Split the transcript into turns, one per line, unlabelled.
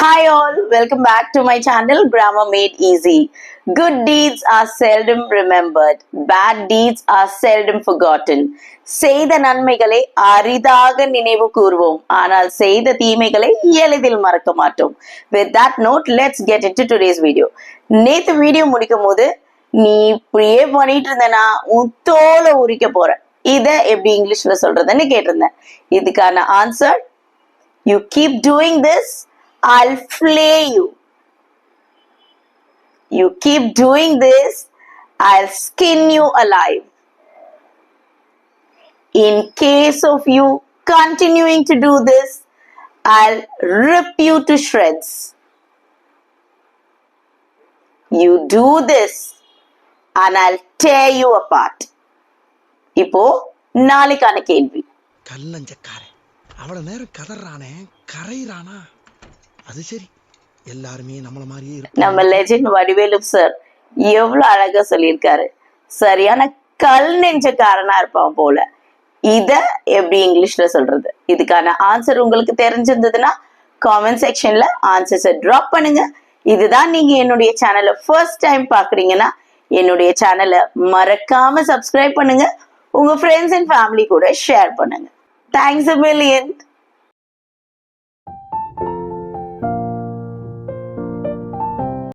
Hi all, welcome back to my channel Grammar Made Easy. Good deeds are seldom remembered. Bad deeds are seldom forgotten. செய்த நன்மைகளை அரிதாக நினைவு கூர்வோம், ஆனால் செய்த தீமைகளை எளிதில் மறக்க மாட்டோம். With that note, let's get into today's video. நேத்து வீடியோ முடிக்கும் போது நீ இப்படியே பண்ணிட்டு இருந்தனா உன் தோலை உரிக்க போற, இத எப்படி இங்கிலீஷ்ல சொல்றதுன்னு கேட்டிருந்தேன். இதுக்கான answer, you keep doing this, I'll flay you. You keep doing this, I'll skin you alive. In case of you continuing to do this, I'll rip you to shreds. You do this and I'll tear you apart. இப்போ நாளைக்கான கேள்வி.
கல்லஞ்சக்காரன் அவ்வளவு நேரம் கதறானே கரைறானா? அது சரி, எல்லாருமே நம்மள மாதிரியே இருப்பாங்க.
நம்ம லெஜெண்ட் வடிவேலு சார் எவ்வளவு அழகா சொல்லியிருக்காரு. சரியான கல் நெஞ்சக்காரனா இருப்பான் போல. இத எப்படி இங்கிலீஷ்ல சொல்றது? இதுக்கான ஆன்சர் உங்களுக்கு தெரிஞ்சிருந்ததுன்னா காமெண்ட் செக்ஷன்ல ஆன்சர்ஸை டிராப் பண்ணுங்க. இதுதான் நீங்க என்னுடைய சேனலை ஃபர்ஸ்ட் டைம் பாக்குறீங்கன்னா என்னுடைய சேனலை மறக்காம சப்ஸ்கிரைப் பண்ணுங்க. உங்க ஃப்ரெண்ட்ஸ் அண்ட் ஃபேமிலி கூட ஷேர் பண்ணுங்க. Thanks a million.